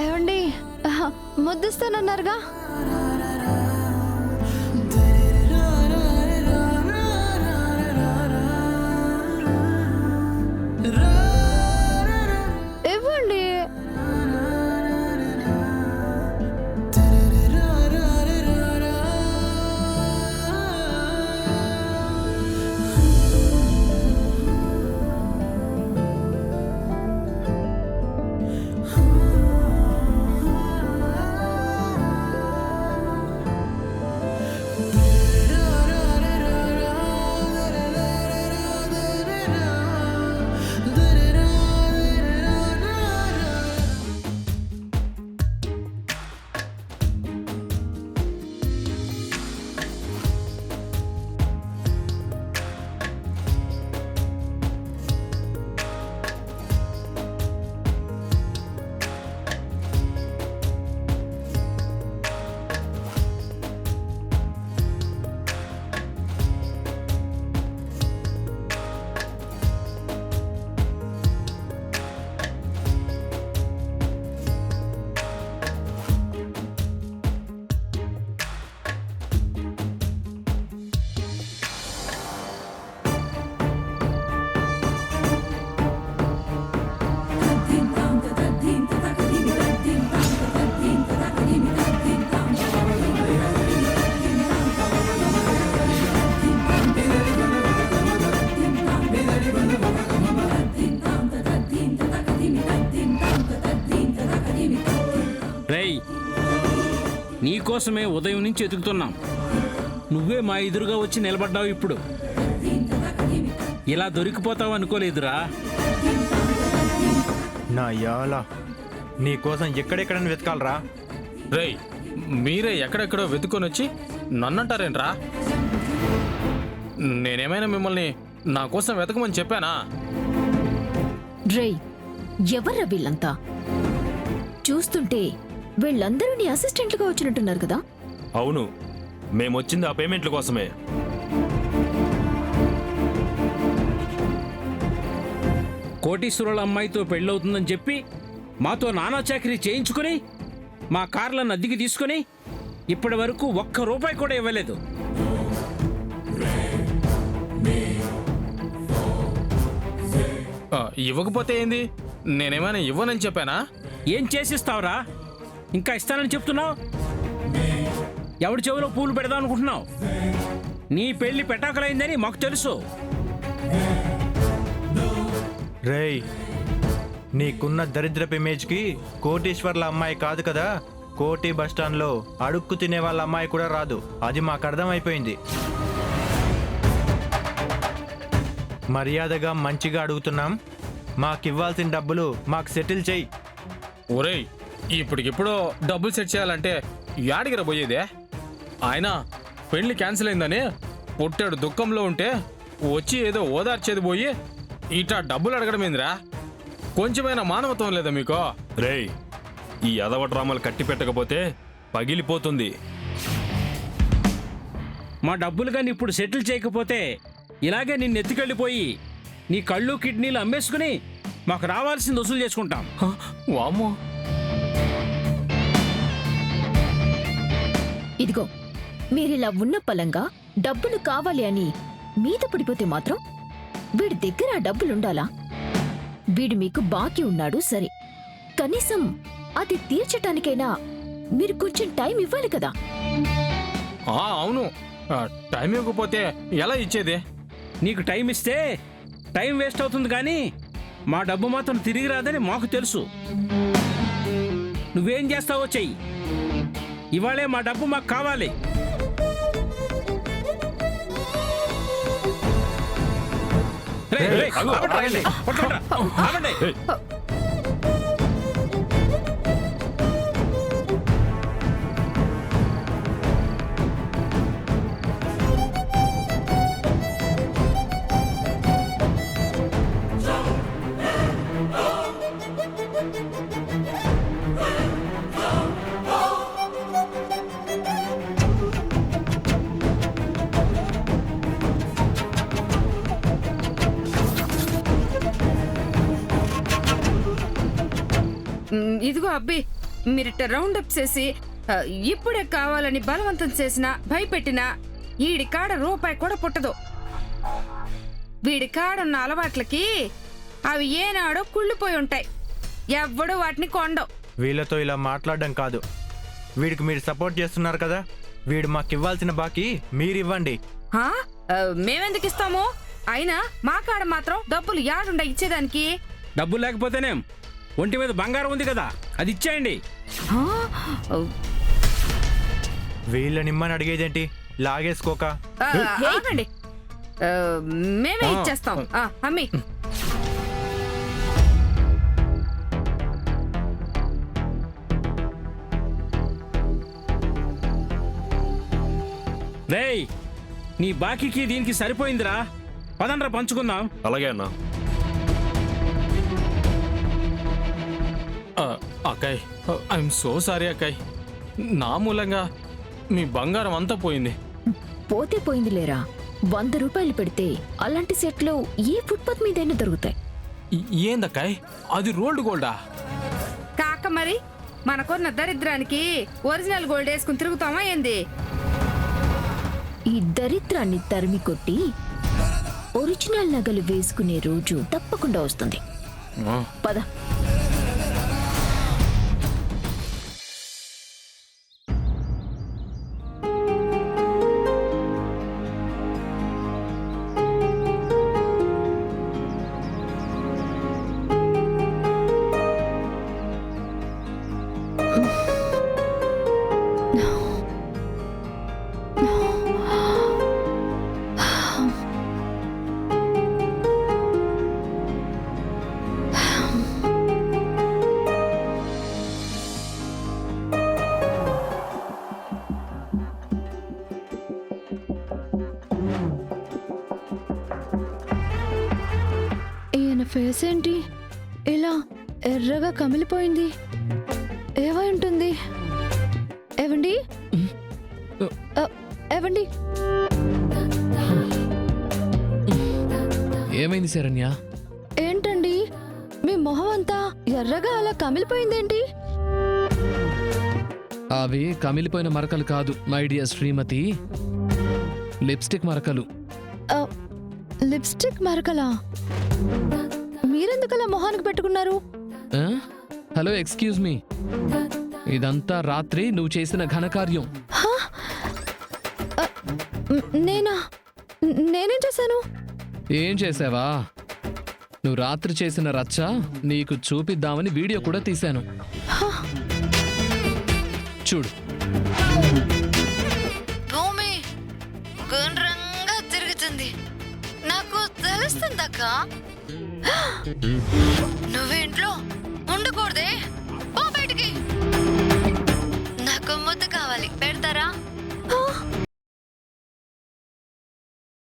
ఏమండి, ముద్దిస్తానన్నారుగా. ఇవ్వండి. నీకోసమే ఉదయం నుంచి ఎదుగుతున్నాం. నువ్వే మా ఎదురుగా వచ్చి నిలబడ్డావు. ఇప్పుడు ఇలా దొరికిపోతావు అనుకోలేదురా. నా యాలా నీకోసం ఎక్కడెక్కడని వెతకాలరా? రేయ్, మీరే ఎక్కడెక్కడో వెతుకొని వచ్చి నన్నంటారేంట్రా? నేనేమైనా మిమ్మల్ని నా కోసం వెతకమని చెప్పానా? రేయ్, ఎవర్రా వీళ్ళంతా? చూస్తుంటే వీళ్ళందరూ నీ అసిస్టెంట్లుగా వచ్చినట్టున్నారు కదా. అవును, మేమొచ్చింది ఆ పేమెంట్ల కోసమే. కోటీశ్వరుల అమ్మాయితో పెళ్ళవుతుందని చెప్పి మాతో నానా చాకరీ చేయించుకుని మా కార్లను అద్దెకి తీసుకుని ఇప్పటి వరకు ఒక్క రూపాయి కూడా ఇవ్వలేదు. ఇవ్వకపోతే ఏంది? నేనేమైనా ఇవ్వనని చెప్పానా? ఏం చేసిస్తావురా? ఇంకా ఇస్తానని చెప్తున్నావు. ఎవడి చెవిలో పూలు పెడదాం అనుకుంటున్నావు? నీ పెళ్లి పెటాకులైందని మాకు తెలుసు. రేయ్, నీకున్న దరిద్రపు ఇమేజ్కి కోటీశ్వర్ల అమ్మాయి కాదు కదా, కోటి బస్టాండ్లో అడుక్కు తినే వాళ్ళ అమ్మాయి కూడా రాదు. అది మాకు అర్థమైపోయింది. మర్యాదగా మంచిగా అడుగుతున్నాం. మాకివ్వాల్సిన డబ్బులు మాకు సెటిల్ చెయ్యి. ఒరేయ్, ఇప్పటికిప్పుడు డబ్బులు సెట్ చేయాలంటే యాడికి పోయేదే? ఆయన పెళ్లి క్యాన్సిల్ అయిందని పుట్టాడు దుఃఖంలో ఉంటే వచ్చి ఏదో ఓదార్చేది పోయి ఇట్లా డబ్బులు అడగడమేందిరా? కొంచెమైనా మానవత్వం లేదా మీకు? రేయ్, ఈ అదవ డ్రామాలు కట్టి పెట్టకపోతే పగిలిపోతుంది. మా డబ్బులు కానీ ఇప్పుడు సెటిల్ చేయకపోతే ఇలాగే నిన్ను ఎత్తుకెళ్ళిపోయి నీ కళ్ళు కిడ్నీలు అమ్మేసుకుని మాకు రావాల్సింది వసూలు చేసుకుంటాం. వామ్మో! ఇదిగో, మీరిలా ఉన్న పలంగా డబ్బులు కావాలి అని మీద పడిపోతే మాత్రం వీడి దగ్గర ఆ డబ్బులుండాలా? వీడు మీకు బాకీ ఉన్నాడు సరే, కనీసం అది తీర్చటానికైనా మీరు కొంచెం టైం ఇవ్వాలి కదా. అవును, టైం ఇవ్వకపోతే ఎలా ఇచ్చేది? నీకు టైం ఇస్తే టైం వేస్ట్ అవుతుంది కానీ మా డబ్బు మాత్రం తిరిగి రాదని మాకు తెలుసు. నువ్వేం చేస్తావో చెయ్యి. ఇవాళే మా డబ్బు మాకు కావాలి. ఇదిగో అబ్బి మీరిట్ట రౌండ్ అప్ చేసి ఇప్పుడే కావాలని బలవంతం చేసినా భయపెట్టినా ఈడి కాడ రూపాయి కూడా పుట్టదు. వీడి కాడున్న అలవాట్లకి అవి ఏనాడో కుళ్ళిపోయి ఉంటాయి. ఎవ్వడూ వాటిని కొండవు. వీళ్ళతో ఇలా మాట్లాడడం కాదు, వీడికి మీరు సపోర్ట్ చేస్తున్నారు కదా, వీడు మాకు ఇవ్వాల్సిన బాకీ మీరివ్వండి. ఆ? మేమెందుకు ఇస్తాము? అయినా మా కాడ మాత్రం డబ్బులు యాడుండ ఇచ్చేదానికి. డబ్బు లేకపోతేనేం, ఒంటి మీద బంగారం ఉంది కదా, అది ఇచ్చేయండి. ఆ? వీళ్ళనిమ్మని అడిగేదేంటి, లాగేసుకోక. ఆగండి, మేమే ఇచ్చేస్తాం. అమ్మి రేయ్, నీ బాకీకి దీనికి సరిపోయిందిరా, పదండ్రా పంచుకుందాం. అలాగే అన్న. అక్కాయ్, ఐఎమ్ సో సారీ అక్కాయ్. నా మూలంగా మీ బంగారం అంతా పోయింది. పోతే పోయింది లేరా, 100 రూపాయలు పెడితే అలాంటి సెట్లు ఏ ఫుట్పాత్ మీదైనా దొరుకుతాయి. ఏందక్కాయ్, అది రోల్డ్ గోల్డా? కాక మరి మనకున్న దరిద్రానికి ఒరిజినల్ గోల్డ్ వేసుకుని తిరుగుతామా ఏంది? ఈ దరిద్రాన్ని తరిమి కొట్టి ఒరిజినల్ నగలు వేసుకునే రోజు తప్పకుండా వస్తుంది. పద. ఈయన ఫేస్ ఏంటి ఇలా ఎర్రగా కమిలిపోయింది? ఏమై ఉంటుంది? ఏవండి, ఏవండి, ఏమైంది శరణ్య? ఏంటండి మీ మొహం అంతా ఎర్రగా అలా కమిలిపోయిందేంటి? అవి కమిలిపోయిన మరకలు కాదు మై డియర్ శ్రీమతి, లిప్స్టిక్ మరకలు. లిప్స్టిక్ మరకలా? మీరెందుకలా మొహానికి పెట్టుకున్నారు? ఆ? హలో, ఎక్స్క్యూజ్ మీ, ఇదంతా రాత్రి నువ్వు చేసిన ఘనకార్యం. నేనా? నేనేం చేశాను? ఏం చేసావా? నువ్వు రాత్రి చేసిన రచ్చ నీకు చూపిద్దామని వీడియో కూడా తీశాను. చూడు. భూమి గుండ్రంగా తిరుగుతుంది, నాకు తెలుస్తుందక్క. నువ్వేంట్లో